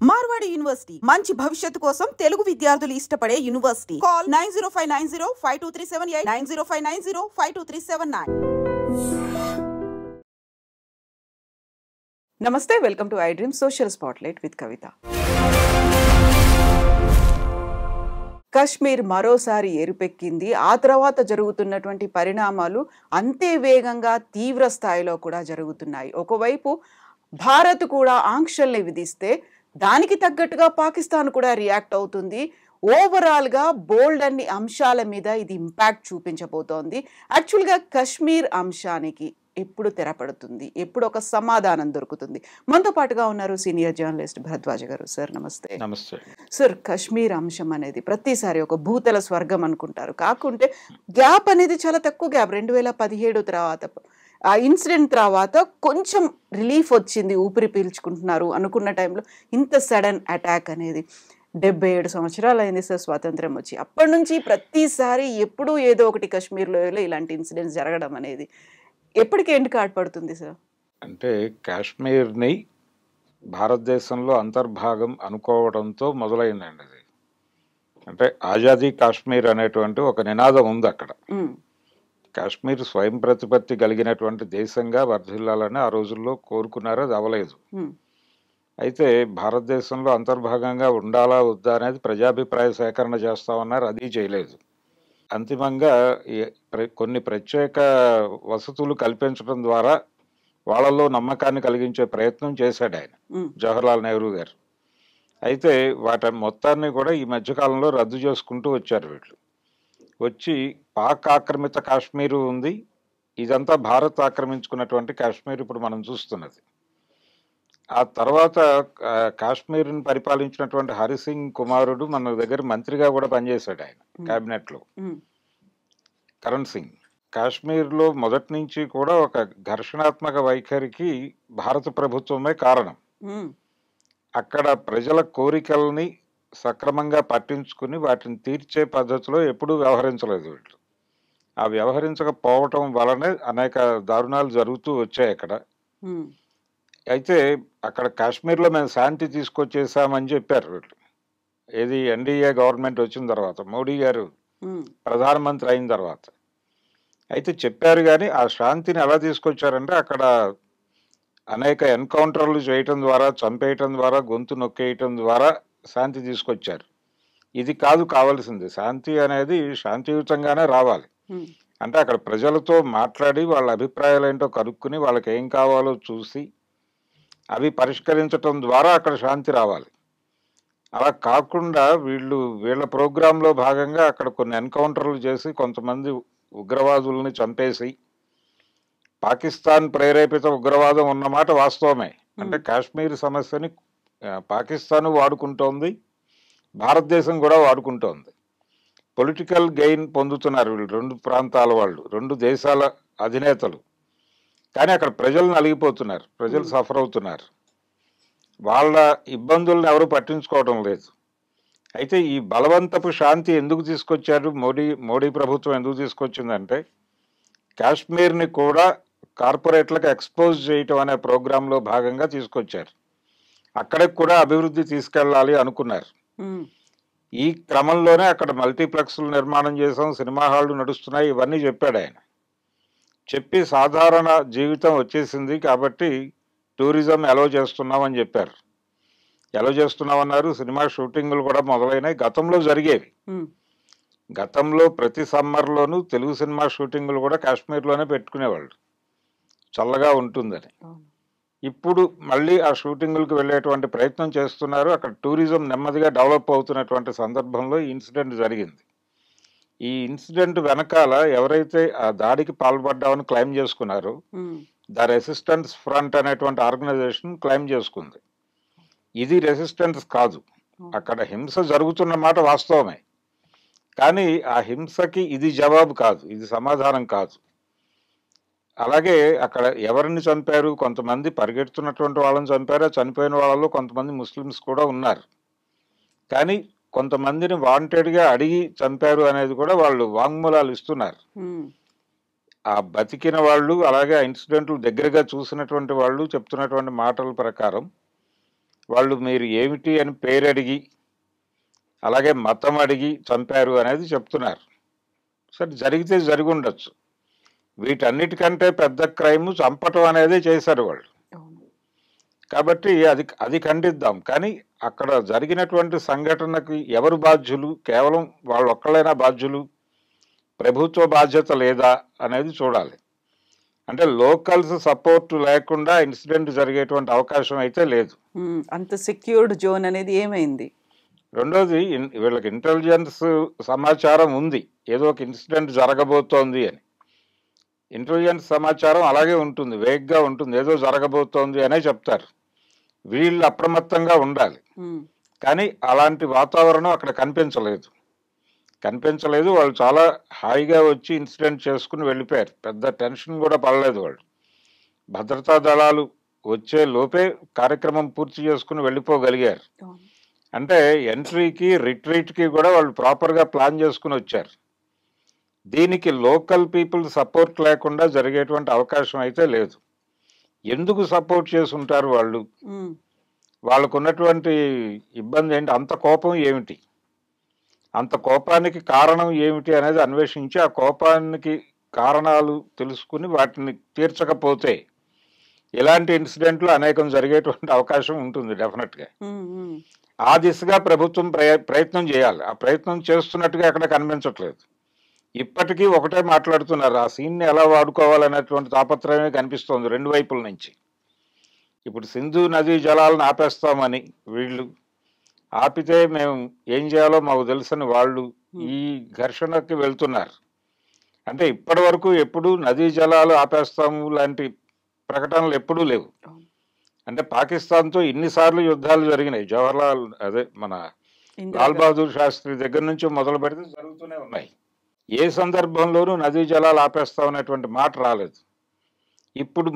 Marwadi university మంచి భవిష్యత్తు కోసం తెలుగు విద్యార్థులు ఇష్టపడే యూనివర్సిటీ. కాల్ 9059052378 9059052379. నమస్తే, welcome to iDream social spotlight with Kavitha. Kashmir మరోసారి ఎరుపెక్కింది. ఆ తర్వాత జరుగుతున్నటువంటి పరిణామాలు అంతే వేగంగా తీవ్ర స్థాయిలో కూడా జరుగుతున్నాయి. ఒకవైపు భారత్ కూడా ఆంక్షల్ని విధిస్తే దానికి తగ్గట్టుగా పాకిస్తాన్ కూడా రియాక్ట్ అవుతుంది. ఓవరాల్గా బోల్డ్ అన్ని అంశాల మీద ఇది ఇంపాక్ట్ చూపించబోతోంది. యాక్చువల్గా కశ్మీర్ అంశానికి ఎప్పుడు తెరపడుతుంది, ఎప్పుడు ఒక సమాధానం దొరుకుతుంది? మనతో పాటుగా ఉన్నారు సీనియర్ జర్నలిస్ట్ భరద్వాజ గారు. సార్ నమస్తే. నమస్తే సార్, కశ్మీర్ అంశం అనేది ప్రతిసారి ఒక భూతల స్వర్గం అనుకుంటారు, కాకుంటే గ్యాప్ అనేది చాలా తక్కువ గ్యాప్. 2017 తర్వాత ఆ ఇన్సిడెంట్ తర్వాత కొంచెం రిలీఫ్ వచ్చింది, ఊపిరి పీల్చుకుంటున్నారు అనుకున్న టైంలో ఇంత సడన్ అటాక్ అనేది 77 సంవత్సరాలు అయింది సార్ స్వాతంత్రం వచ్చి. అప్పటి నుంచి ప్రతిసారి ఎప్పుడూ ఏదో ఒకటి కశ్మీర్లో ఇలాంటి ఇన్సిడెంట్స్ జరగడం అనేది ఎప్పటికి ఎండ్ కార్డ్ పడుతుంది సార్? అంటే కాశ్మీర్ని భారతదేశంలో అంతర్భాగం అనుకోవడంతో మొదలైందండి అది. అంటే ఆజాదీ కాశ్మీర్ అనేటువంటి ఒక నినాదం ఉంది అక్కడ. కాశ్మీర్ స్వయం ప్రతిపత్తి కలిగినటువంటి దేశంగా వర్ధిల్లాలని ఆ రోజుల్లో కోరుకున్నారు, అది అవ్వలేదు. అయితే భారతదేశంలో అంతర్భాగంగా ఉండాలా వద్దా అనేది ప్రజాభిప్రాయ సేకరణ చేస్తామన్నారు, అది చేయలేదు. అంతిమంగా కొన్ని ప్రత్యేక వసతులు కల్పించడం ద్వారా వాళ్ళలో నమ్మకాన్ని కలిగించే ప్రయత్నం చేశాడు ఆయన, జవహర్లాల్ నెహ్రూ గారు. అయితే వాటి మొత్తాన్ని కూడా ఈ మధ్యకాలంలో రద్దు చేసుకుంటూ వచ్చారు వీళ్ళు. వచ్చి పాక్ ఆక్రమిత కాశ్మీరు ఉంది, ఇదంతా భారత్ ఆక్రమించుకున్నటువంటి కాశ్మీర్ ఇప్పుడు మనం చూస్తున్నది. ఆ తర్వాత కాశ్మీర్ని పరిపాలించినటువంటి హరిసింగ్ కుమారుడు మన దగ్గర మంత్రిగా కూడా పనిచేశాడు ఆయన క్యాబినెట్లో, కరణ్ సింగ్. కాశ్మీర్లో మొదటి నుంచి కూడా ఒక ఘర్షణాత్మక వైఖరికి భారత ప్రభుత్వమే కారణం. అక్కడ ప్రజల కోరికల్ని సక్రమంగా పట్టించుకుని వాటిని తీర్చే పద్ధతిలో ఎప్పుడూ వ్యవహరించలేదు వీళ్ళు. ఆ వ్యవహరించకపోవటం వలనే అనేక దారుణాలు జరుగుతూ వచ్చాయి అక్కడ. అయితే అక్కడ కాశ్మీర్లో మేము శాంతి తీసుకొచ్చేసామని చెప్పారు వీళ్ళు. ఏది ఎన్డీఏ గవర్నమెంట్ వచ్చిన తర్వాత, మోడీ గారు ప్రధానమంత్రి అయిన తర్వాత. అయితే చెప్పారు, కానీ ఆ శాంతిని ఎలా తీసుకొచ్చారంటే అక్కడ అనేక ఎన్కౌంటర్లు చేయటం ద్వారా, చంపేయటం ద్వారా, గొంతు నొక్కేయటం ద్వారా శాంతి తీసుకొచ్చారు. ఇది కాదు కావాల్సింది. శాంతి అనేది శాంతియుతంగానే రావాలి. అంటే అక్కడ ప్రజలతో మాట్లాడి వాళ్ళ అభిప్రాయాలు ఏంటో కనుక్కుని వాళ్ళకి ఏం కావాలో చూసి అవి పరిష్కరించటం ద్వారా అక్కడ శాంతి రావాలి. అలా కాకుండా వీళ్ళ ప్రోగ్రాంలో భాగంగా అక్కడ కొన్ని ఎన్కౌంటర్లు చేసి కొంతమంది ఉగ్రవాదుల్ని చంపేసి, పాకిస్తాన్ ప్రేరేపిత ఉగ్రవాదం ఉన్నమాట వాస్తవమే. అంటే కాశ్మీర్ సమస్యని పాకిస్తాన్ వాడుకుంటోంది, భారతదేశం కూడా వాడుకుంటోంది. పొలిటికల్ గెయిన్ పొందుతున్నారు వీళ్ళు, రెండు ప్రాంతాల వాళ్ళు, రెండు దేశాల అధినేతలు. కానీ అక్కడ ప్రజలు నలిగిపోతున్నారు, ప్రజలు సఫర్ అవుతున్నారు. వాళ్ళ ఇబ్బందులను ఎవరు పట్టించుకోవడం లేదు. అయితే ఈ బలవంతపు శాంతి ఎందుకు తీసుకొచ్చారు మోడీ ప్రభుత్వం ఎందుకు తీసుకొచ్చిందంటే, కాశ్మీర్ని కూడా కార్పొరేట్లకు ఎక్స్పోజ్ చేయటం అనే ప్రోగ్రాంలో భాగంగా తీసుకొచ్చారు. అక్కడికి కూడా అభివృద్ధి తీసుకెళ్ళాలి అనుకున్నారు. ఈ క్రమంలోనే అక్కడ మల్టీప్లెక్స్లు నిర్మాణం చేసాం, సినిమా హాళ్లు నడుస్తున్నాయి, ఇవన్నీ చెప్పాడు ఆయన. చెప్పి సాధారణ జీవితం వచ్చేసింది కాబట్టి టూరిజం ఎలో చేస్తున్నామని చెప్పారు. ఎలో చేస్తున్నామన్నారు. సినిమా షూటింగ్లు కూడా మొదలైనవి, గతంలో జరిగేవి. గతంలో ప్రతి సమ్మర్లోనూ తెలుగు సినిమా షూటింగ్లు కూడా కాశ్మీర్లోనే పెట్టుకునేవాళ్ళు, చల్లగా ఉంటుందని. ఇప్పుడు మళ్ళీ ఆ షూటింగులకు వెళ్ళేటువంటి ప్రయత్నం చేస్తున్నారు. అక్కడ టూరిజం నెమ్మదిగా డెవలప్ అవుతున్నటువంటి సందర్భంలో ఈ ఇన్సిడెంట్ జరిగింది. ఈ ఇన్సిడెంట్ వెనకాల ఎవరైతే ఆ దాడికి పాల్పడ్డామని క్లెయిమ్ చేసుకున్నారో ద రెసిస్టెన్స్ ఫ్రంట్ అనేటువంటి ఆర్గనైజేషన్ క్లెయిమ్ చేసుకుంది. ఇది రెసిస్టెన్స్ కాదు, అక్కడ హింస జరుగుతున్న మాట వాస్తవమే. కానీ ఆ హింసకి ఇది జవాబు కాదు, ఇది సమాధానం కాదు. అలాగే అక్కడ ఎవరిని చంపారు? కొంతమంది పరిగెడుతున్నటువంటి వాళ్ళని చంపారు. చనిపోయిన వాళ్ళలో కొంతమంది ముస్లిమ్స్ కూడా ఉన్నారు. కానీ కొంతమందిని వాంటెడ్గా అడిగి చంపారు అనేది కూడా వాళ్ళు వాంగ్మూలాలు ఇస్తున్నారు. ఆ బతికిన వాళ్ళు, అలాగే ఆ ఇన్సిడెంట్లు దగ్గరగా చూసినటువంటి వాళ్ళు చెప్తున్నటువంటి మాటల ప్రకారం వాళ్ళు మీరు ఏమిటి అని పేరు అడిగి అలాగే మతం అడిగి చంపారు అనేది చెప్తున్నారు. సరే, జరిగితే జరిగి ఉండొచ్చు. వీటన్నిటికంటే పెద్ద క్రైమ్ చంపటం అనేది చేశారు వాళ్ళు. కాబట్టి అది ఖండిద్దాం. కానీ అక్కడ జరిగినటువంటి సంఘటనకి ఎవరు బాధ్యులు? కేవలం వాళ్ళు ఒక్కళ్ళైనా బాధ్యులు? ప్రభుత్వ బాధ్యత లేదా అనేది చూడాలి. అంటే లోకల్స్ సపోర్ట్ లేకుండా ఇన్సిడెంట్ జరిగేటువంటి అవకాశం అయితే లేదు. అంత సెక్యూర్డ్ జోన్ అనేది ఏమైంది? రెండోది, వీళ్ళకి ఇంటెలిజెన్స్ సమాచారం ఉంది ఏదో ఒక ఇన్సిడెంట్ జరగబోతోంది అని. ఇంటెలిజెన్స్ సమాచారం అలాగే ఉంటుంది, వేగ్గా ఉంటుంది, ఏదో జరగబోతోంది అనే చెప్తారు. వీళ్ళు అప్రమత్తంగా ఉండాలి. కానీ అలాంటి వాతావరణం అక్కడ కనిపించలేదు. వాళ్ళు చాలా హాయిగా వచ్చి ఇన్సిడెంట్ చేసుకుని వెళ్ళిపోయారు. పెద్ద టెన్షన్ కూడా పడలేదు వాళ్ళు. భద్రతా దళాలు వచ్చే లోపే కార్యక్రమం పూర్తి చేసుకుని వెళ్ళిపోగలిగారు. అంటే ఎంట్రీకి రిట్రీట్కి కూడా వాళ్ళు ప్రాపర్గా ప్లాన్ చేసుకుని వచ్చారు. దీనికి లోకల్ పీపుల్ సపోర్ట్ లేకుండా జరిగేటువంటి అవకాశం అయితే లేదు. ఎందుకు సపోర్ట్ చేసి ఉంటారు వాళ్ళు? వాళ్ళకు ఉన్నటువంటి ఇబ్బంది ఏంటి? అంత కోపం ఏమిటి? అంత కోపానికి కారణం ఏమిటి అనేది అన్వేషించి ఆ కోపానికి కారణాలు తెలుసుకుని వాటిని తీర్చకపోతే ఇలాంటి ఇన్సిడెంట్లు అనేకం జరిగేటువంటి అవకాశం ఉంటుంది డెఫినెట్గా. ఆ దిశగా ప్రభుత్వం ప్రయత్నం చేయాలి. ఆ ప్రయత్నం చేస్తున్నట్టుగా ఎక్కడ కనిపించట్లేదు. ఇప్పటికీ ఒకటే మాట్లాడుతున్నారు, ఆ సీన్ని ఎలా వాడుకోవాలనేటువంటి తాపత్రయమే కనిపిస్తోంది రెండు వైపుల నుంచి. ఇప్పుడు సింధు నదీ జలాలను ఆపేస్తామని వీళ్ళు, ఆపితే మేము ఏం చేయాలో మాకు తెలుసని వాళ్ళు ఈ ఘర్షణకి వెళ్తున్నారు. అంటే ఇప్పటి వరకు ఎప్పుడు నదీ జలాలు ఆపేస్తాము లాంటి ప్రకటనలు ఎప్పుడూ లేవు. అంటే పాకిస్తాన్తో ఇన్నిసార్లు యుద్ధాలు జరిగినాయి. మన లాల్ బహదూర్ శాస్త్రి దగ్గర నుంచి మొదలు పెడితే జరుగుతూనే ఉన్నాయి. ఏ సందర్భంలోనూ నదీ జలాలు ఆపేస్తామనేటువంటి మాట రాలేదు. ఇప్పుడు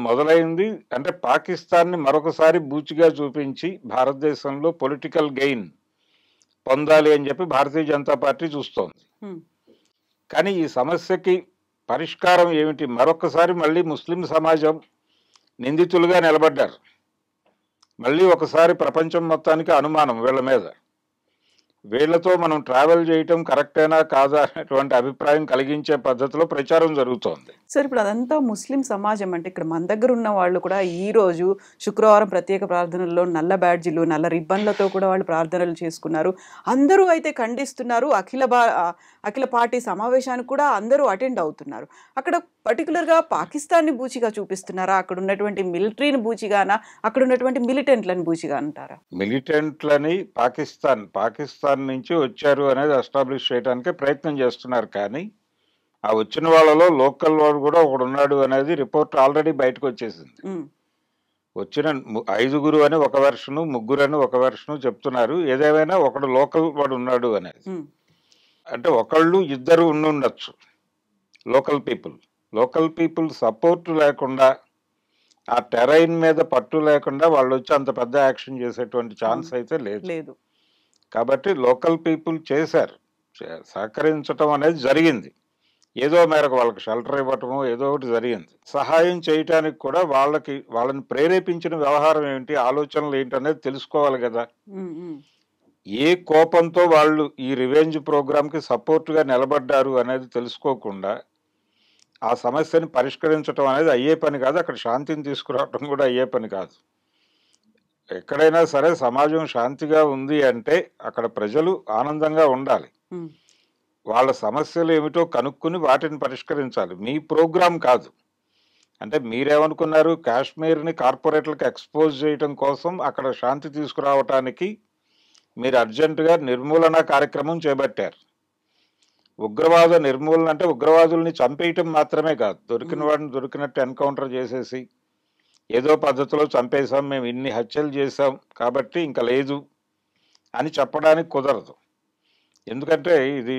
మొదలైంది. అంటే పాకిస్తాన్ని మరొకసారి బూచిగా చూపించి భారతదేశంలో పొలిటికల్ గెయిన్ పొందాలి అని చెప్పి భారతీయ జనతా పార్టీ చూస్తోంది. కానీ ఈ సమస్యకి పరిష్కారం ఏమిటి? మరొకసారి మళ్ళీ ముస్లిం సమాజం నిందితులుగా నిలబడ్డారు. మళ్ళీ ఒకసారి ప్రపంచం మొత్తానికి అనుమానం వీళ్ళ మీద. వీళ్లతో మనం ట్రావెల్ చేయటం కరెక్టేనా కాదా అనేటువంటి అభిప్రాయం కలిగించే పద్ధతిలో ప్రచారం జరుగుతోంది. సార్, ఇప్పుడు అదంతా ముస్లిం సమాజం. అంటే ఇక్కడ మన దగ్గర ఉన్న వాళ్ళు కూడా ఈ రోజు శుక్రవారం ప్రత్యేక ప్రార్థనల్లో నల్ల బ్యాడ్జీలు, నల్ల రిబ్బన్లతో కూడా వాళ్ళు ప్రార్థనలు చేసుకున్నారు. అందరూ అయితే ఖండిస్తున్నారు. అఖిల పార్టీ సమావేశానికి కూడా అందరూ అటెండ్ అవుతున్నారు. అక్కడ పర్టికులర్గా పాకిస్తాన్ని బూచిగా చూపిస్తున్నారా? అక్కడ ఉన్నటువంటి మిలిటరీని బూచిగానా? అక్కడ ఉన్నటువంటి మిలిటెంట్లను బూచిగా అంటారా? మిలిటెంట్లని పాకిస్తాన్ నుంచి వచ్చారు అనేది ఎస్టాబ్లిష్ చేయడానికి ప్రయత్నం చేస్తున్నారు. కానీ ఆ వచ్చిన వాళ్ళలో లోకల్ వాడు కూడా ఒకడు ఉన్నాడు అనేది రిపోర్ట్ ఆల్రెడీ బయటకు వచ్చేసింది. వచ్చిన 5 అని ఒక వెర్షను, 3 అని ఒక వెర్షను చెప్తున్నారు. ఏదేమైనా ఒకడు లోకల్ వాడు ఉన్నాడు అనేది. అంటే ఒకళ్ళు ఇద్దరు ఉండొచ్చు లోకల్ పీపుల్ సపోర్ట్ లేకుండా, ఆ టెరైన్ మీద పట్టు లేకుండా వాళ్ళు వచ్చి అంత పెద్ద యాక్షన్ చేసేటువంటి ఛాన్స్ అయితే లేదు. కాబట్టి లోకల్ పీపుల్ చేశారు, సహకరించటం అనేది జరిగింది. ఏదో మేరకు వాళ్ళకి షెల్టర్ ఇవ్వటము ఏదో ఒకటి జరిగింది. సహాయం చేయటానికి కూడా వాళ్ళని ప్రేరేపించిన వ్యవహారం ఏంటి, ఆలోచనలు ఏంటి అనేది తెలుసుకోవాలి కదా. ఏ కోపంతో వాళ్ళు ఈ రివెంజ్ ప్రోగ్రామ్కి సపోర్ట్గా నిలబడ్డారు అనేది తెలుసుకోకుండా ఆ సమస్యని పరిష్కరించడం అనేది అయ్యే పని కాదు. అక్కడ శాంతిని తీసుకురావటం కూడా అయ్యే పని కాదు. ఎక్కడైనా సరే సమాజం శాంతిగా ఉంది అంటే అక్కడ ప్రజలు ఆనందంగా ఉండాలి. వాళ్ళ సమస్యలు ఏమిటో కనుక్కుని వాటిని పరిష్కరించాలి. మీ ప్రోగ్రాం కాదు. అంటే మీరేమనుకున్నారు, కాశ్మీర్ని కార్పొరేట్లకు ఎక్స్పోజ్ చేయటం కోసం అక్కడ శాంతి తీసుకురావటానికి మీరు అర్జెంటుగా నిర్మూలన కార్యక్రమం చేపట్టారు. ఉగ్రవాద నిర్మూలన అంటే ఉగ్రవాదుల్ని చంపేయటం మాత్రమే కాదు, దొరికిన వాడిని దొరికినట్టు ఎన్కౌంటర్ చేసేసి ఏదో పద్ధతిలో చంపేశాం, మేము ఇన్ని హత్యలు చేశాం కాబట్టి ఇంకా లేదు అని చెప్పడానికి కుదరదు. ఎందుకంటే ఇది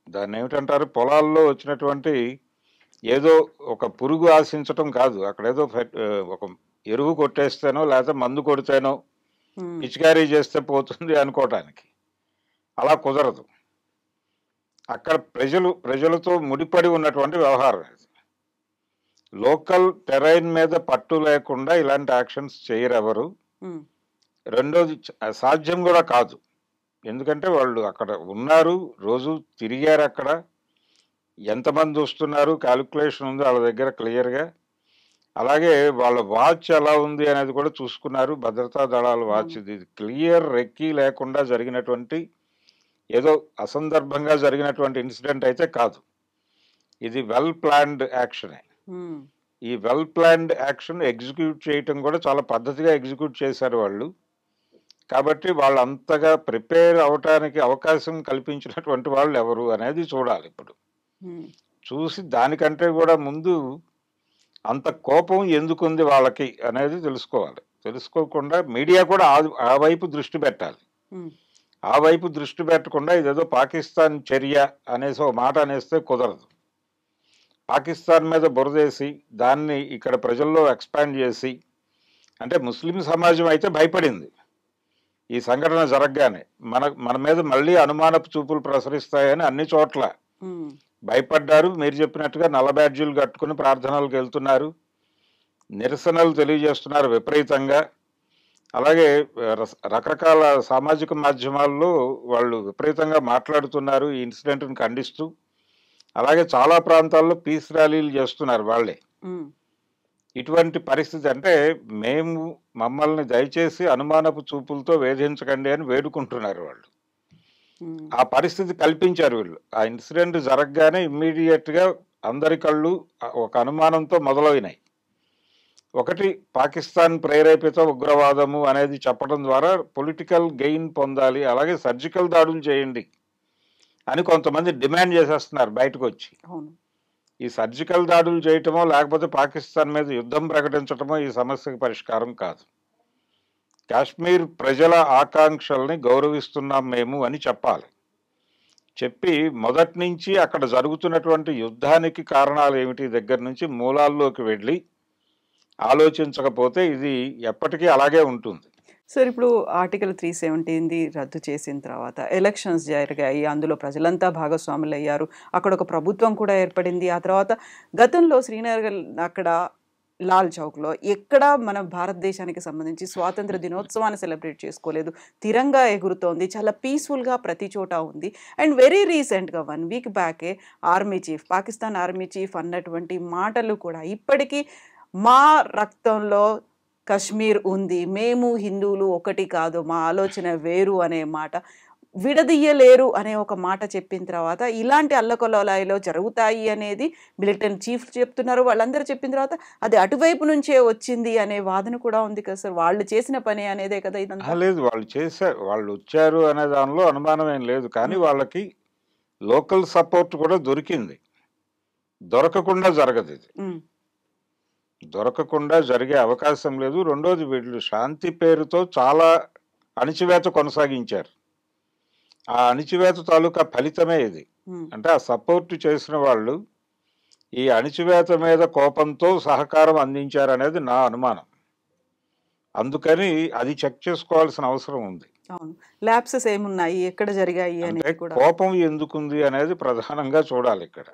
దాన్ని ఏమిటంటారు, పొలాల్లో వచ్చినటువంటి ఏదో ఒక పురుగు ఆశించటం కాదు. అక్కడ ఏదో ఒక ఎరువు కొట్టేస్తేనో లేకపోతే మందు కొడితేనో పిచికారీ చేస్తే పోతుంది అనుకోవటానికి అలా కుదరదు. అక్కడ ప్రజలతో ముడిపడి ఉన్నటువంటి వ్యవహారం ఇది. లోకల్ టెరైన్ మీద పట్టు లేకుండా ఇలాంటి యాక్షన్స్ చేయరు ఎవరు. ఉమ్, రెండోది సాధ్యం కూడా కాదు. ఎందుకంటే వాళ్ళు అక్కడ ఉన్నారు, రోజు తిరిగారు, అక్కడ ఎంతమంది వస్తున్నారు క్యాలిక్యులేషన్ ఉంది వాళ్ళ దగ్గర క్లియర్గా. అలాగే వాళ్ళ వాచ్ ఎలా ఉంది అనేది కూడా చూసుకున్నారు, భద్రతా దళాల వాచ్. అవును. ఇది క్లియర్ రెక్కీ లేకుండా జరిగినటువంటి ఏదో అసందర్భంగా జరిగినటువంటి ఇన్సిడెంట్ అయితే కాదు. ఇది వెల్ ప్లాన్డ్ యాక్షనే. ఉమ్, ఈ వెల్ ప్లాన్డ్ యాక్షన్ ఎగ్జిక్యూట్ చేయటం కూడా చాలా పద్ధతిగా ఎగ్జిక్యూట్ చేశారు వాళ్ళు. కాబట్టి వాళ్ళు అంతగా ప్రిపేర్ అవటానికి అవకాశం కల్పించినటువంటి వాళ్ళు ఎవరు అనేది చూడాలి ఇప్పుడు. ఉమ్, చూసి దానికంటే కూడా ముందు అంత కోపం ఎందుకుంది వాళ్ళకి అనేది తెలుసుకోవాలి. తెలుసుకోకుండా మీడియా కూడా ఆ వైపు దృష్టి పెట్టాలి. ఉమ్, ఆ వైపు దృష్టి పెట్టకుండా ఇదేదో పాకిస్తాన్ చర్య అనేసి ఒక మాట అనేస్తే కుదరదు. పాకిస్తాన్ మీద బురదేసి దాన్ని ఇక్కడ ప్రజల్లో ఎక్స్పాండ్ చేసి, అంటే ముస్లిం సమాజం అయితే భయపడింది ఈ సంఘటన జరగగానే. మన మీద మళ్ళీ అనుమానపు చూపులు ప్రసరిస్తాయని అన్ని చోట్ల ఉమ్, భయపడ్డారు. మీరు చెప్పినట్టుగా నల్ల బ్యాడ్జీలు కట్టుకుని ప్రార్థనలకు వెళ్తున్నారు, నిరసనలు తెలియజేస్తున్నారు విపరీతంగా. అలాగే రకరకాల సామాజిక మాధ్యమాల్లో వాళ్ళు విపరీతంగా మాట్లాడుతున్నారు ఈ ఇన్సిడెంట్ని ఖండిస్తూ. అలాగే చాలా ప్రాంతాల్లో పీస్ ర్యాలీలు చేస్తున్నారు వాళ్ళే. ఉమ్, ఇటువంటి పరిస్థితి అంటే మమ్మల్ని దయచేసి అనుమానపు చూపులతో వేధించకండి అని వేడుకుంటున్నారు వాళ్ళు. ఉమ్, ఆ పరిస్థితి కల్పించారు వీళ్ళు. ఆ ఇన్సిడెంట్ జరగగానే ఇమ్మీడియట్గా అందరి కళ్ళు ఒక అనుమానంతో మొదలైనాయి. ఒకటి, పాకిస్తాన్ ప్రేరేపిత ఉగ్రవాదము అనేది చెప్పడం ద్వారా పొలిటికల్ గెయిన్ పొందాలి, అలాగే సర్జికల్ దాడులు చేయండి అని కొంతమంది డిమాండ్ చేసేస్తున్నారు బయటకు వచ్చి. అవును. ఈ సర్జికల్ దాడులు చేయటమో లేకపోతే పాకిస్తాన్ మీద యుద్ధం ప్రకటించటమో ఈ సమస్యకు పరిష్కారం కాదు. కాశ్మీర్ ప్రజల ఆకాంక్షల్ని గౌరవిస్తున్నాం మేము అని చెప్పాలి. చెప్పి మొదటి నుంచి అక్కడ జరుగుతున్నటువంటి యుద్ధానికి కారణాలు ఏమిటి దగ్గర నుంచి మూలాల్లోకి వెళ్ళి ఆలోచించకపోతే ఇది ఎప్పటికీ అలాగే ఉంటుంది. సార్, ఇప్పుడు ఆర్టికల్ 370 రద్దు చేసిన తర్వాత ఎలక్షన్స్ జరిగాయి, అందులో ప్రజలంతా భాగస్వాములు అయ్యారు, అక్కడ ఒక ప్రభుత్వం కూడా ఏర్పడింది. ఆ తర్వాత గతంలో శ్రీనగర్ అక్కడ లాల్ చౌక్లో ఎక్కడ మన భారతదేశానికి సంబంధించి స్వాతంత్ర దినోత్సవాన్ని సెలబ్రేట్ చేసుకోలేదు. తిరంగా ఎగురుతోంది, చాలా పీస్ఫుల్గా ప్రతి చోట ఉంది. అండ్ వెరీ రీసెంట్గా 1 వీక్ బ్యాకే పాకిస్తాన్ ఆర్మీ చీఫ్ అన్నటువంటి మాటలు కూడా ఇప్పటికీ మా రక్తంలో కశ్మీర్ ఉంది, మేము హిందువులు ఒకటి కాదు, మా ఆలోచన వేరు అనే మాట, విడదీయలేరు అనే ఒక మాట చెప్పిన తర్వాత ఇలాంటి అల్లకొల్లాయిలో జరుగుతాయి అనేది మిలిటెంట్ చీఫ్ చెప్తున్నారు. వాళ్ళందరూ చెప్పిన తర్వాత అది అటువైపు నుంచే వచ్చింది అనే వాదన కూడా ఉంది కదా సార్. వాళ్ళు చేసిన పని అనేదే కదా ఇదంతా? లేదు, వాళ్ళు చేశారు, వాళ్ళు వచ్చారు అనే దానిలో అనుమానం ఏం లేదు. కానీ వాళ్ళకి లోకల్ సపోర్ట్ కూడా దొరికింది. దొరకకుండా జరగదు ఇది. దొరకకుండా జరిగే అవకాశం లేదు. రెండోది, వీళ్ళు శాంతి పేరుతో చాలా అణిచివేత కొనసాగించారు. ఆ అణిచివేత తాలూకా ఫలితమే ఇది. అంటే ఆ సపోర్ట్ చేసిన వాళ్ళు ఈ అణిచివేత మీద కోపంతో సహకారం అందించారనేది నా అనుమానం. అందుకని అది చెక్ చేసుకోవాల్సిన అవసరం ఉంది. అవును, ల్యాప్సెస్ ఏమున్నాయి, ఎక్కడ జరిగాయి అనేది కూడా. కోపం ఎందుకుంది అనేది ప్రధానంగా చూడాలి. ఇక్కడ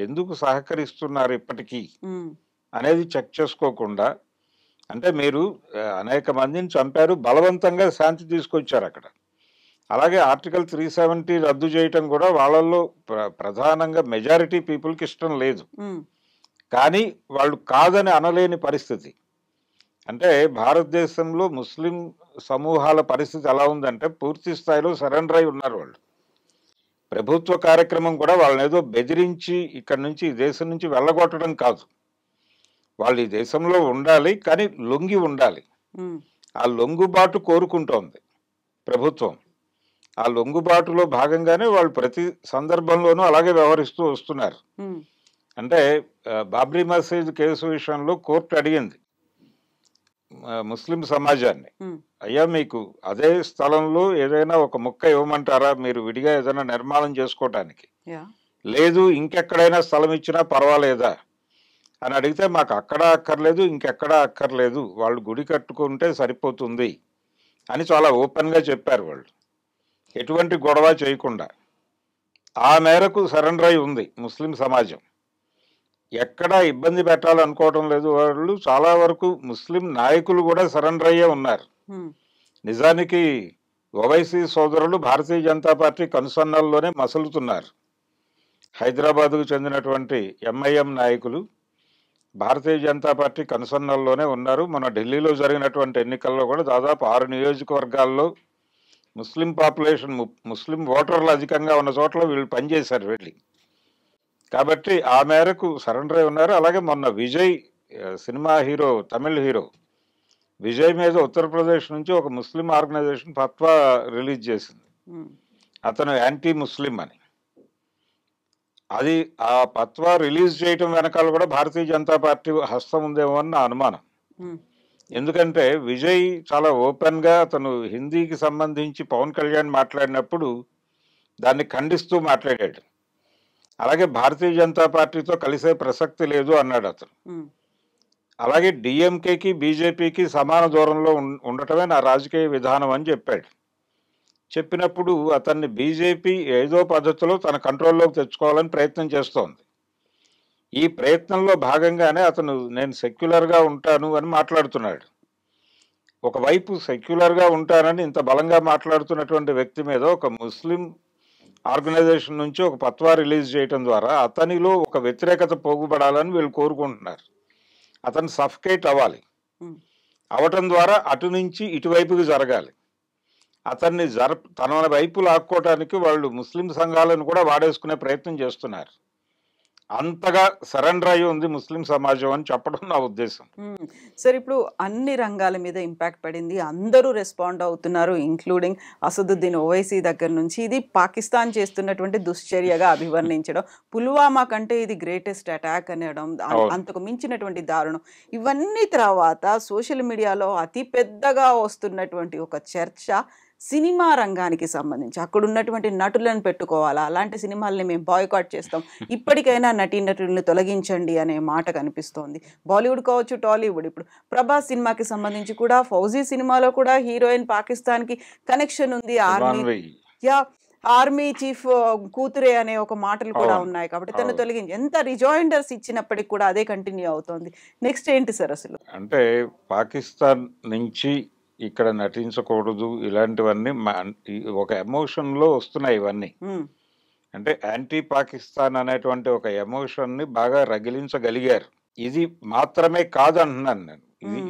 ఎందుకు సహకరిస్తున్నారు ఇప్పటికీ అనేది చెక్ చేసుకోకుండా, అంటే మీరు అనేక మందిని చంపారు, బలవంతంగా శాంతి తీసుకొచ్చారు అక్కడ. అలాగే ఆర్టికల్ 370 రద్దు చేయటం కూడా వాళ్ళల్లో ప్రధానంగా మెజారిటీ పీపుల్కి ఇష్టం లేదు. కానీ వాళ్ళు కాదని అనలేని పరిస్థితి. అంటే భారతదేశంలో ముస్లిం సమూహాల పరిస్థితి ఎలా ఉందంటే పూర్తి స్థాయిలో సరెండర్ అయి ఉన్నారు వాళ్ళు. ప్రభుత్వ కార్యక్రమం కూడా వాళ్ళని ఏదో బెదిరించి ఇక్కడి నుంచి ఈ దేశం నుంచి వెళ్ళగొట్టడం కాదు. వాళ్ళు ఈ దేశంలో ఉండాలి, కానీ లొంగి ఉండాలి. ఆ లొంగుబాటు కోరుకుంటోంది ప్రభుత్వం. ఆ లొంగుబాటులో భాగంగానే వాళ్ళు ప్రతి సందర్భంలోనూ అలాగే వ్యవహరిస్తూ వస్తున్నారు. అంటే బాబ్రీ మసీద్ కేసు విషయంలో కోర్టు అడిగింది ముస్లిం సమాజాన్ని, అయ్యా మీకు అదే స్థలంలో ఏదైనా ఒక ముక్క ఇవ్వమంటారా మీరు విడిగా ఏదైనా నిర్మాణం చేసుకోవటానికి? లేదు, ఇంకెక్కడైనా స్థలం ఇచ్చినా పర్వాలేదా అని అడిగితే, మాకు అక్కడ అక్కర్లేదు, ఇంకెక్కడా అక్కర్లేదు, వాళ్ళు గుడి కట్టుకుంటే సరిపోతుంది అని చాలా ఓపెన్గా చెప్పారు వాళ్ళు, ఎటువంటి గొడవ చేయకుండా. ఆ మేరకు సరెండర్ అయి ఉంది ముస్లిం సమాజం. ఎక్కడ ఇబ్బంది పెట్టాలనుకోవటం లేదు. వాళ్ళు చాలా వరకు ముస్లిం నాయకులు కూడా సరెండర్ అయ్యే ఉన్నారు. ఉమ్, నిజానికి ఓవైసీ సోదరులు భారతీయ జనతా పార్టీ కనుసన్నల్లోనే మసలుతున్నారు. హైదరాబాద్కు చెందినటువంటి ఎంఐఎం నాయకులు భారతీయ జనతా పార్టీ కనుసన్నల్లోనే ఉన్నారు. మన ఢిల్లీలో జరిగినటువంటి ఎన్నికల్లో కూడా దాదాపు 6 నియోజకవర్గాల్లో ముస్లిం పాపులేషన్, ముస్లిం ఓటర్లు అధికంగా ఉన్న చోట్ల వీళ్ళు పనిచేశారు వెళ్ళి. కాబట్టి ఆ మేరకు సరెండర్ అయి ఉన్నారు. అలాగే మొన్న Vijay cinema hero, Tamil hero Vijay మీద ఉత్తరప్రదేశ్ నుంచి ఒక ముస్లిం ఆర్గనైజేషన్ ఫత్వా రిలీజ్ చేసింది. ఉమ్, అతను యాంటీ ముస్లిం అని. అది ఆ ఫత్వా రిలీజ్ చేయటం వెనకాల కూడా భారతీయ జనతా పార్టీ హస్తం ఉందేమో అని నా అనుమానం. ఉమ్, ఎందుకంటే విజయ్ చాలా ఓపెన్గా అతను హిందీకి సంబంధించి పవన్ కళ్యాణ్ మాట్లాడినప్పుడు దాన్ని ఖండిస్తూ మాట్లాడాడు. అలాగే భారతీయ జనతా పార్టీతో కలిసే ప్రసక్తి లేదు అన్నాడు అతను. ఉమ్, అలాగే డిఎంకేకి బీజేపీకి సమాన దూరంలో ఉండటమే నా రాజకీయ విధానం అని చెప్పాడు. చెప్పినప్పుడు అతన్ని బీజేపీ ఏదో పద్ధతిలో తన కంట్రోల్లోకి తెచ్చుకోవాలని ప్రయత్నం చేస్తోంది. ఈ ప్రయత్నంలో భాగంగానే అతను నేను సెక్యులర్గా ఉంటాను అని మాట్లాడుతున్నాడు. ఒకవైపు సెక్యులర్గా ఉంటానని ఇంత బలంగా మాట్లాడుతున్నటువంటి వ్యక్తి మీద ఒక ముస్లిం ఆర్గనైజేషన్ నుంచి ఒక ఫత్వా రిలీజ్ చేయడం ద్వారా అతనిలో ఒక వ్యతిరేకత పోగుపడాలని వీళ్ళు కోరుకుంటున్నారు. అతను సఫకేట్ అవ్వాలి. ఉమ్, అవటం ద్వారా అటు నుంచి ఇటువైపుకి జరగాలి. అతన్ని తన వైపు లాక్కోవటానికి వాళ్ళు ముస్లిం సంఘాలను కూడా వాడేసుకునే ప్రయత్నం చేస్తున్నారు. అంతగా సరెండర్ అయి ఉంది ముస్లిం సమాజం అని చెప్పడం నా ఉద్దేశం. ఉమ్. సరే, ఇప్పుడు అన్ని రంగాల మీద ఇంపాక్ట్ పడింది, అందరూ రెస్పాండ్ అవుతున్నారు, ఇంక్లూడింగ్ అసదుద్దీన్ ఓవైసీ దగ్గర నుంచి. ఇది పాకిస్తాన్ చేస్తున్నటువంటి దుశ్చర్యగా అభివర్ణించడం, పుల్వామా కంటే ఇది గ్రేటెస్ట్ అటాక్ అనడం, అంతకు మించినటువంటి దారుణం. ఇవన్నీ తర్వాత సోషల్ మీడియాలో అతి పెద్దగా వస్తున్నటువంటి ఒక చర్చ సినిమా రంగానికి సంబంధించి. అక్కడ ఉన్నటువంటి నటులను పెట్టుకోవాలా, అలాంటి సినిమాల్ని మేము బాయ్కాట్ చేస్తాం, ఇప్పటికైనా నటీనటులను తొలగించండి అనే మాట కనిపిస్తోంది. బాలీవుడ్ కావచ్చు, టాలీవుడ్. ఇప్పుడు ప్రభాస్ సినిమాకి సంబంధించి కూడా ఫౌజీ సినిమాలో కూడా హీరోయిన్ పాకిస్తాన్కి కనెక్షన్ ఉంది, ఆర్మీ చీఫ్ కూతురే అనే ఒక మాటలు కూడా ఉన్నాయి. కాబట్టి తను తొలగించి ఎంత రిజాయిండర్స్ ఇచ్చినప్పటికి కూడా అదే కంటిన్యూ అవుతోంది. నెక్స్ట్ ఏంటి సార్ అసలు? అంటే పాకిస్తాన్ నుంచి ఇక్కడ నటించకూడదు ఇలాంటివన్నీ ఒక ఎమోషన్లో వస్తున్నాయి ఇవన్నీ. అంటే యాంటీ పాకిస్తాన్ అనేటువంటి ఒక ఎమోషన్ని బాగా రగిలించగలిగారు. ఇది మాత్రమే కాదు అంటున్నాను నేను.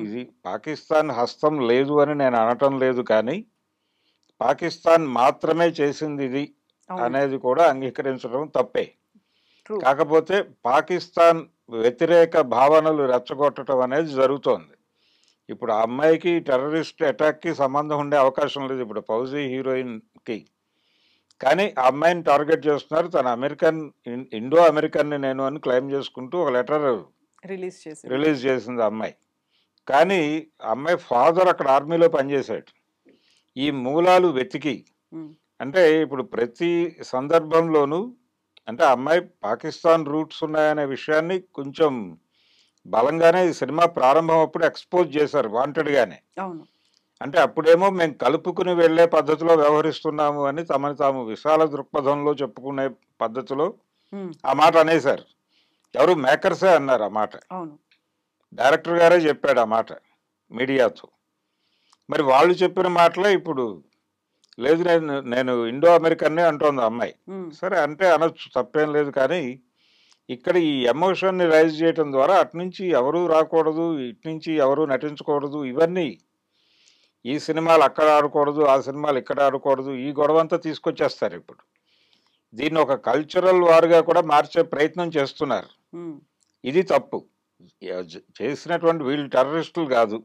ఇది పాకిస్తాన్ హస్తం లేదు అని నేను అనటం లేదు, కానీ పాకిస్తాన్ మాత్రమే చేసింది ఇది అనేది కూడా అంగీకరించడం తప్పే. కాకపోతే పాకిస్తాన్ వ్యతిరేక భావనలు రెచ్చగొట్టడం అనేది జరుగుతోంది. ఇప్పుడు ఆ అమ్మాయికి టెర్రరిస్ట్ అటాక్కి సంబంధం ఉండే అవకాశం లేదు ఇప్పుడు ఫౌజీ హీరోయిన్కి. కానీ ఆ అమ్మాయిని టార్గెట్ చేస్తున్నారు. తన ఇండో అమెరికన్ని నేను అని క్లెయిమ్ చేసుకుంటూ ఒక లెటర్ రిలీజ్ చేసింది ఆ అమ్మాయి. కానీ ఆ అమ్మాయి ఫాదర్ అక్కడ ఆర్మీలో పనిచేశాడు. ఈ మూలాలు వెతికి, అంటే ఇప్పుడు ప్రతి సందర్భంలోనూ అంటే అమ్మాయి పాకిస్తాన్ రూట్స్ ఉన్నాయనే విషయాన్ని కొంచెం బలంగానే ఈ సినిమా ప్రారంభం అప్పుడు ఎక్స్పోజ్ చేశారు వాంటెడ్గానే. అంటే అప్పుడేమో మేము కలుపుకుని వెళ్లే పద్ధతిలో వ్యవహరిస్తున్నాము అని తమని తాము విశాల దృక్పథంలో చెప్పుకునే పద్ధతిలో ఆ మాట అనేశారు. ఎవరు మేకర్సే అన్నారు ఆ మాట. డైరెక్టర్ గారే చెప్పాడు ఆ మాట మీడియాతో. మరి వాళ్ళు చెప్పిన మాటలే ఇప్పుడు లేదు, నేను ఇండో అమెరికన్నే అంటోంది అమ్మాయి. సరే అంటే అనొచ్చు, తప్పేం లేదు. కానీ ఇక్కడ ఈ ఎమోషన్ని రైజ్ చేయటం ద్వారా అటు నుంచి ఎవరూ రాకూడదు, ఇటు నుంచి ఎవరూ నటించకూడదు, ఇవన్నీ ఈ సినిమాలు అక్కడ ఆడకూడదు, ఆ సినిమాలు ఇక్కడ ఆడకూడదు, ఈ గొడవంతా తీసుకొచ్చేస్తారు. ఇప్పుడు దీన్ని ఒక కల్చరల్ వారుగా కూడా మార్చే ప్రయత్నం చేస్తున్నారు. ఇది తప్పు. చేసినటువంటి వీళ్ళు టెర్రరిస్టులు కాదు.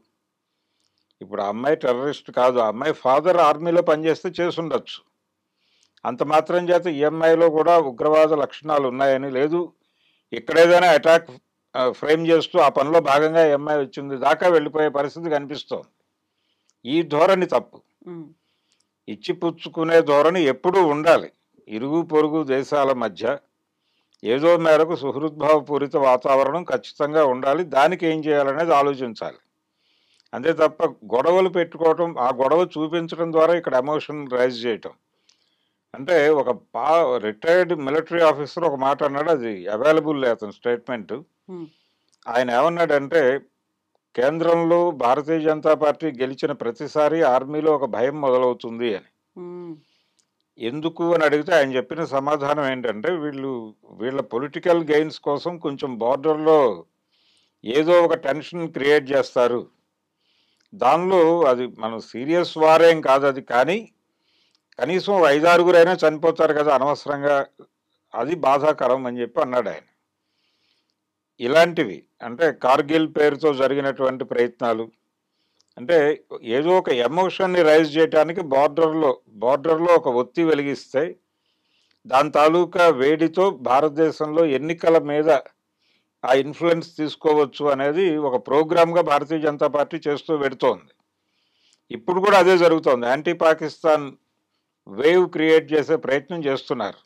ఇప్పుడు ఆ అమ్మాయి టెర్రరిస్ట్ కాదు. ఆ అమ్మాయి ఫాదర్ ఆర్మీలో పనిచేస్తే చేసుండొచ్చు. అంత మాత్రం చేత ఈ అమ్మాయిలో కూడా ఉగ్రవాద లక్షణాలు ఉన్నాయని లేదు. ఇక్కడ ఏదైనా అటాక్ ఫ్రేమ్ చేస్తూ ఆ పనిలో భాగంగా ఈ అమ్మాయి వచ్చింది దాకా వెళ్ళిపోయే పరిస్థితి కనిపిస్తోంది. ఈ ధోరణి తప్పు. ఇచ్చిపుచ్చుకునే ధోరణి ఎప్పుడూ ఉండాలి. ఇరుగు పొరుగు దేశాల మధ్య ఏదో మేరకు సుహృద్భావపూరిత వాతావరణం ఖచ్చితంగా ఉండాలి. దానికి ఏం చేయాలనేది ఆలోచించాలి. అంతే తప్ప గొడవలు పెట్టుకోవటం, ఆ గొడవ చూపించడం ద్వారా ఇక్కడ ఎమోషన్ రైజ్ చేయటం అంటే ఒక రిటైర్డ్ మిలిటరీ ఆఫీసర్ ఒక మాట అన్నాడు, అది అవైలబుల్ అతని స్టేట్మెంట్. ఉమ్, ఆయన ఏమన్నాడంటే, కేంద్రంలో భారతీయ జనతా పార్టీ గెలిచిన ప్రతిసారి ఆర్మీలో ఒక భయం మొదలవుతుంది అని. ఉమ్, ఎందుకు అని అడిగితే ఆయన చెప్పిన సమాధానం ఏంటంటే, వీళ్ళ పొలిటికల్ గెయిన్స్ కోసం కొంచెం బార్డర్లో ఏదో ఒక టెన్షన్ క్రియేట్ చేస్తారు. దానిలో అది మనం సీరియస్ వారేం కాదు అది, కానీ కనీసం 5-6 చనిపోతారు కదా అనవసరంగా, అది బాధాకరం అని చెప్పి అన్నాడు ఆయన. ఇలాంటివి అంటే కార్గిల్ పేరుతో జరిగినటువంటి ప్రయత్నాలు, అంటే ఏదో ఒక ఎమోషన్ని రైజ్ చేయడానికి బార్డర్లో ఒక ఒత్తి వెలిగిస్తే దాని తాలూకా వేడితో భారతదేశంలో ఎన్నికల మీద ఆ ఇన్ఫ్లుయెన్స్ తీసుకోవచ్చు అనేది ఒక ప్రోగ్రామ్గా భారతీయ జనతా పార్టీ చేస్తూ పెడుతోంది. ఇప్పుడు కూడా అదే జరుగుతోంది. యాంటీ పాకిస్తాన్ వేవ్ క్రియేట్ చేసే ప్రయత్నం చేస్తున్నారు.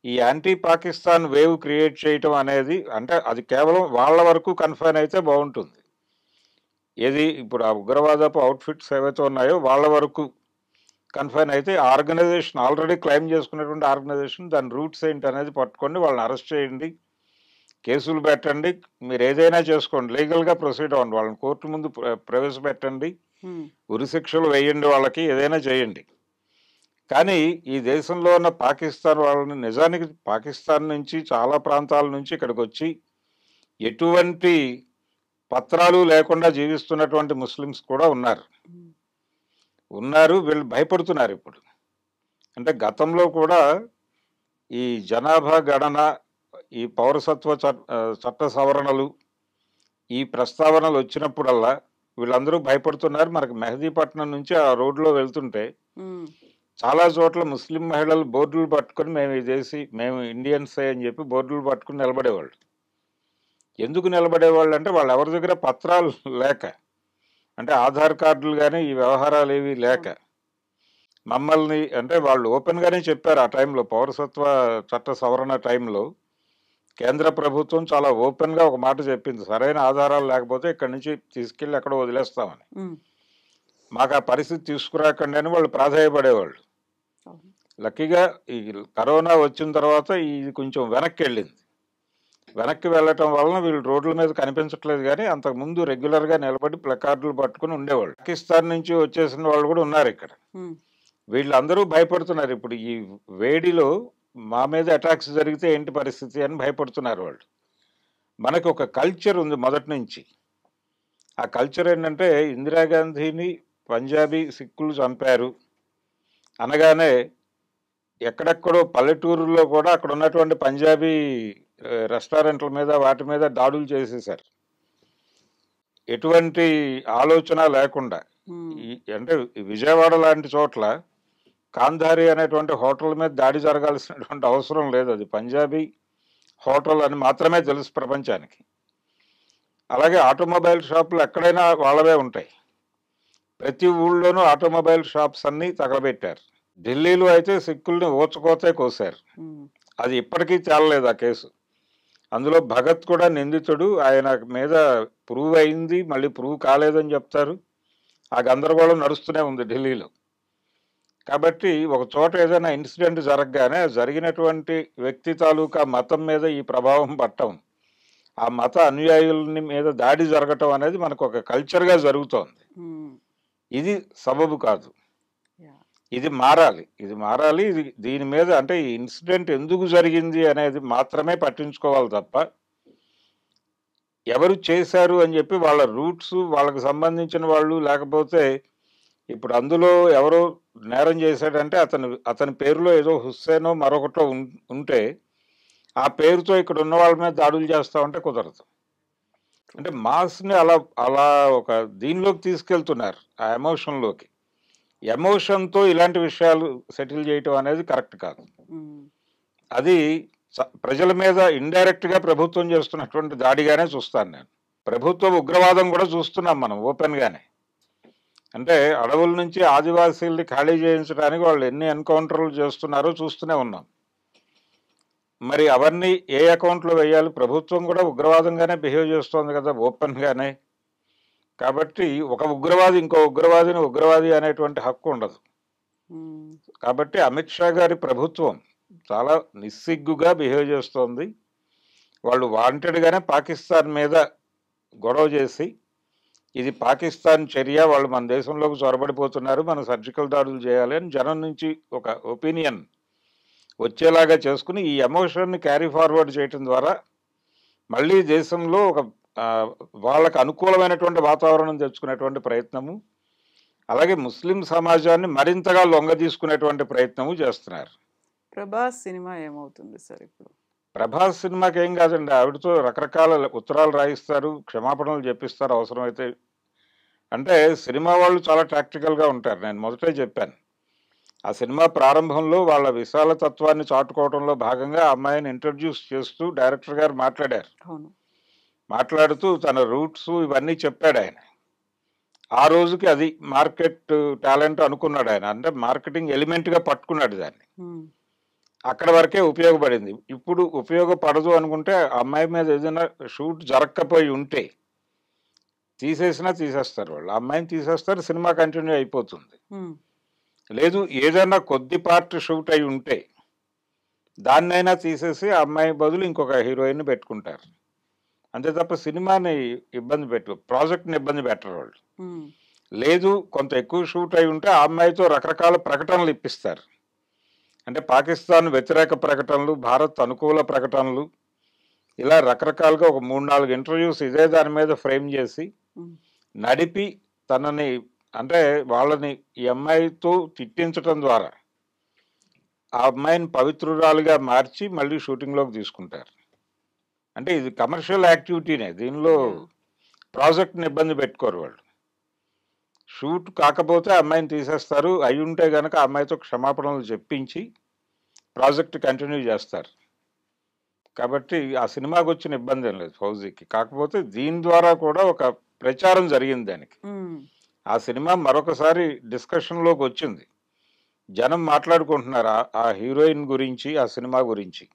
ఈ యాంటీ పాకిస్తాన్ వేవ్ క్రియేట్ చేయటం అనేది అంటే అది కేవలం వాళ్ళ వరకు కన్ఫైన్ అయితే బాగుంటుంది. ఏది ఇప్పుడు ఆ ఉగ్రవాదపు అవుట్ఫిట్స్ ఏవైతే ఉన్నాయో వాళ్ళ వరకు కన్ఫైన్ అయితే, ఆర్గనైజేషన్ ఆల్రెడీ క్లైమ్ చేసుకున్నటువంటి ఆర్గనైజేషన్ దాని రూట్స్ ఏంటి అనేది పట్టుకోండి, వాళ్ళని అరెస్ట్ చేయండి, కేసులు పెట్టండి, మీరు ఏదైనా చేసుకోండి, లీగల్గా ప్రొసీడ్ అవ్వండి, వాళ్ళని కోర్టు ముందు ప్రవేశపెట్టండి, ఉరిశిక్షలు వేయండి, వాళ్ళకి ఏదైనా చేయండి. కానీ ఈ దేశంలో ఉన్న పాకిస్తాన్ వాళ్ళని, నిజానికి పాకిస్తాన్ నుంచి చాలా ప్రాంతాల నుంచి ఇక్కడికి వచ్చి ఎటువంటి పత్రాలు లేకుండా జీవిస్తున్నటువంటి ముస్లిమ్స్ కూడా ఉన్నారు. వీళ్ళు భయపడుతున్నారు ఇప్పుడు. అంటే గతంలో కూడా ఈ జనాభా గణన, ఈ పౌరసత్వ చట్ట సవరణలు, ఈ ప్రస్తావనలు వచ్చినప్పుడల్లా వీళ్ళందరూ భయపడుతున్నారు. మనకి మెహదీపట్నం నుంచి ఆ రోడ్లో వెళ్తుంటే చాలా చోట్ల ముస్లిం మహిళలు బోర్డులు పట్టుకొని మేము ఇండియన్సే అని చెప్పి బోర్డులు పట్టుకుని నిలబడేవాళ్ళు. ఎందుకు నిలబడేవాళ్ళు అంటే వాళ్ళ ఎవరి దగ్గర పత్రాలు లేక, అంటే ఆధార్ కార్డులు కానీ ఈ వ్యవహారాలు ఏవి లేక మమ్మల్ని, అంటే వాళ్ళు ఓపెన్గానే చెప్పారు ఆ టైంలో, పౌరసత్వ చట్ట సవరణ టైంలో కేంద్ర ప్రభుత్వం చాలా ఓపెన్గా ఒక మాట చెప్పింది, సరైన ఆధారాలు లేకపోతే ఇక్కడి నుంచి తీసుకెళ్ళి ఎక్కడో వదిలేస్తామని. మాకు ఆ పరిస్థితి తీసుకురాకండి అని వాళ్ళు ప్రాధాయపడేవాళ్ళు. లక్కీగా ఈ కరోనా వచ్చిన తర్వాత ఇది కొంచెం వెనక్కి వెళ్ళటం వలన వీళ్ళు రోడ్ల మీద కనిపించట్లేదు, కానీ అంతకుముందు రెగ్యులర్గా నిలబడి ప్లకార్డులు పట్టుకుని ఉండేవాళ్ళు. పాకిస్తాన్ నుంచి వచ్చేసిన వాళ్ళు కూడా ఉన్నారు ఇక్కడ. వీళ్ళందరూ భయపడుతున్నారు ఇప్పుడు, ఈ వేడిలో మా మీద అటాక్స్ జరిగితే ఏంటి పరిస్థితి అని భయపడుతున్నారు వాళ్ళు. మనకు ఒక కల్చర్ ఉంది మొదటి నుంచి. ఆ కల్చర్ ఏంటంటే, ఇందిరాగాంధీని పంజాబీ సిక్కులు చంపారు అనగానే ఎక్కడెక్కడో పల్లెటూరులో కూడా అక్కడ ఉన్నటువంటి పంజాబీ రెస్టారెంట్ల మీద వాటి మీద దాడులు చేసేసారు, ఎటువంటి ఆలోచన లేకుండా. అంటే విజయవాడ లాంటి చోట్ల కాంధారి అనేటువంటి హోటల్ మీద దాడి జరగాల్సినటువంటి అవసరం లేదు, అది పంజాబీ హోటల్ అని మాత్రమే తెలుసు ప్రపంచానికి. అలాగే ఆటోమొబైల్ షాపులు ఎక్కడైనా వాళ్ళవే ఉంటాయి. ప్రతి ఊళ్ళోనూ ఆటోమొబైల్ షాప్స్ అన్నీ తగలబెట్టారు. ఢిల్లీలో అయితే సిక్కుల్ని ఓచుకోతే కోసారు. అది ఇప్పటికీ తేలలేదు ఆ కేసు. అందులో భగత్ కూడా నిందితుడు, ఆయన మీద ప్రూవ్ అయింది, మళ్ళీ ప్రూవ్ కాలేదని చెప్తారు. ఆ గందరగోళం నడుస్తూనే ఉంది ఢిల్లీలో. కాబట్టి ఒక చోట ఏదైనా ఇన్సిడెంట్ జరగగానే జరిగినటువంటి వ్యక్తి తాలూకా మతం మీద ఈ ప్రభావం పట్టడం, ఆ మత అనుయాయులని మీద దాడి జరగటం అనేది మనకు ఒక కల్చర్గా జరుగుతోంది. ఇది సబబు కాదు, ఇది మారాలి. ఇది దీని మీద, అంటే ఈ ఇన్సిడెంట్ ఎందుకు జరిగింది అనేది మాత్రమే పట్టించుకోవాలి తప్ప, ఎవరు చేశారు అని చెప్పి వాళ్ళ రూట్స్, వాళ్ళకి సంబంధించిన వాళ్ళు, లేకపోతే ఇప్పుడు అందులో ఎవరో నేరం చేశాడంటే అతని పేరులో ఏదో హుస్సేనో మరొకటో ఉంటే ఆ పేరుతో ఇక్కడ ఉన్న వాళ్ళ మీద దాడులు చేస్తా ఉంటే కుదరదు. అంటే మాస్ని అలా ఒక దీనిలోకి తీసుకెళ్తున్నారు, ఆ ఎమోషన్లోకి. ఎమోషన్తో ఇలాంటి విషయాలు సెటిల్ చేయటం అనేది కరెక్ట్ కాదు. అది ప్రజల మీద ఇండైరెక్ట్గా ప్రభుత్వం చేస్తున్నటువంటి దాడిగానే చూస్తాను నేను. ప్రభుత్వ ఉగ్రవాదం కూడా చూస్తున్నాం మనం ఓపెన్గానే. అంటే అడవుల నుంచి ఆదివాసీల్ని ఖాళీ చేయించడానికి వాళ్ళు ఎన్ని ఎన్కౌంటర్లు చేస్తున్నారో చూస్తూనే ఉన్నాం. మరి అవన్నీ ఏ అకౌంట్లో వేయాలి? ప్రభుత్వం కూడా ఉగ్రవాదంగానే బిహేవ్ చేస్తోంది కదా ఓపెన్గానే. కాబట్టి ఒక ఉగ్రవాది ఇంకో ఉగ్రవాదిని ఉగ్రవాది అనేటువంటి హక్కు ఉండదు. కాబట్టి అమిత్ షా గారి ప్రభుత్వం చాలా నిస్సిగ్గుగా బిహేవ్ చేస్తోంది. వాళ్ళు వాంటెడ్గానే పాకిస్తాన్ మీద గొడవ చేసి ఇది పాకిస్తాన్ చర్య, వాళ్ళు మన దేశంలోకి చొరబడిపోతున్నారు, మనం సర్జికల్ దాడులు చేయాలి అని జనం నుంచి ఒక ఒపీనియన్ వచ్చేలాగా చేసుకుని ఈ ఎమోషన్ని క్యారీ ఫార్వర్డ్ చేయటం ద్వారా మళ్ళీ దేశంలో ఒక వాళ్ళకు అనుకూలమైనటువంటి వాతావరణం తెచ్చుకునేటువంటి ప్రయత్నము, అలాగే ముస్లిం సమాజాన్ని మరింతగా లొంగ తీసుకునేటువంటి ప్రయత్నము చేస్తున్నారు. ప్రభాస్ సినిమా ఏమవుతుంది సార్ ఇప్పుడు? ప్రభాస్ సినిమాకి ఏం కాదండి, ఆవిడతో రకరకాల ఉత్తరాలు రాయిస్తారు, క్షమాపణలు చెప్పిస్తారు అవసరమైతే. అంటే సినిమా వాళ్ళు చాలా ప్రాక్టికల్గా ఉంటారు. నేను మొదటే చెప్పాను, ఆ సినిమా ప్రారంభంలో వాళ్ళ విశాల తత్వాన్ని చాటుకోవడంలో భాగంగా అమ్మాయిని ఇంట్రడ్యూస్ చేస్తూ డైరెక్టర్ గారు మాట్లాడారు. మాట్లాడుతూ తన రూట్స్ ఇవన్నీ చెప్పాడు ఆయన. ఆ రోజుకి అది మార్కెట్ టాలెంట్ అనుకున్నాడు ఆయన, అంటే మార్కెటింగ్ ఎలిమెంట్గా పట్టుకున్నాడు దాన్ని. అక్కడ వరకే ఉపయోగపడింది. ఇప్పుడు ఉపయోగపడదు అనుకుంటే అమ్మాయి మీద ఏదైనా షూట్ జరగకపోయి ఉంటే తీసేస్తారు వాళ్ళు, అమ్మాయిని తీసేస్తారు, సినిమా కంటిన్యూ అయిపోతుంది. లేదు ఏదైనా కొద్ది పార్ట్ షూట్ అయి ఉంటే దాన్నైనా తీసేసి అమ్మాయి బదులు ఇంకొక హీరోయిన్ పెట్టుకుంటారు. అంతే తప్ప సినిమాని ప్రాజెక్ట్ని ఇబ్బంది పెట్టరు వాళ్ళు. లేదు కొంత ఎక్కువ షూట్ అయి ఉంటే ఆ అమ్మాయితో రకరకాల ప్రకటనలు ఇప్పిస్తారు. అంటే పాకిస్తాన్ వ్యతిరేక ప్రకటనలు, భారత్ అనుకూల ప్రకటనలు, ఇలా రకరకాలుగా ఒక 3-4 ఇంటర్వ్యూస్ ఇదే దాని మీద ఫ్రేమ్ చేసి నడిపి తనని, అంటే వాళ్ళని ఈ అమ్మాయితో తిట్టించటం ద్వారా ఆ అమ్మాయిని పవిత్రురాలుగా మార్చి మళ్ళీ షూటింగ్లోకి తీసుకుంటారు. అంటే ఇది కమర్షియల్ యాక్టివిటీనే, దీనిలో ప్రాజెక్ట్ని ఇబ్బంది పెట్టుకోరు వాళ్ళు. షూట్ కాకపోతే అమ్మాయిని తీసేస్తారు, అయి ఉంటే కనుక అమ్మాయితో క్షమాపణలు చెప్పించి ప్రాజెక్ట్ కంటిన్యూ చేస్తారు. కాబట్టి ఆ సినిమాకి వచ్చిన ఇబ్బంది ఏం లేదు ఫౌజీకి. కాకపోతే దీని ద్వారా కూడా ఒక ప్రచారం జరిగింది దానికి. ఆ సినిమా మరొకసారి డిస్కషన్లోకి వచ్చింది, జనం మాట్లాడుకుంటున్నారు ఆ హీరోయిన్ గురించి, ఆ సినిమా గురించి.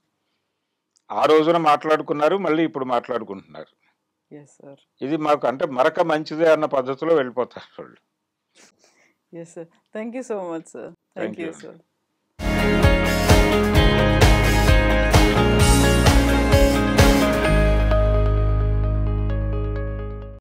ఆ రోజున మాట్లాడుకున్నారు, మళ్ళీ ఇప్పుడు మాట్లాడుకుంటున్నారు. ఇది మాకు అంటే మరొక మంచిదే అన్న పద్ధతిలో వెళ్ళిపోతారు వాళ్ళు. Yes, sir. Thank you so much, sir. Thank you, sir.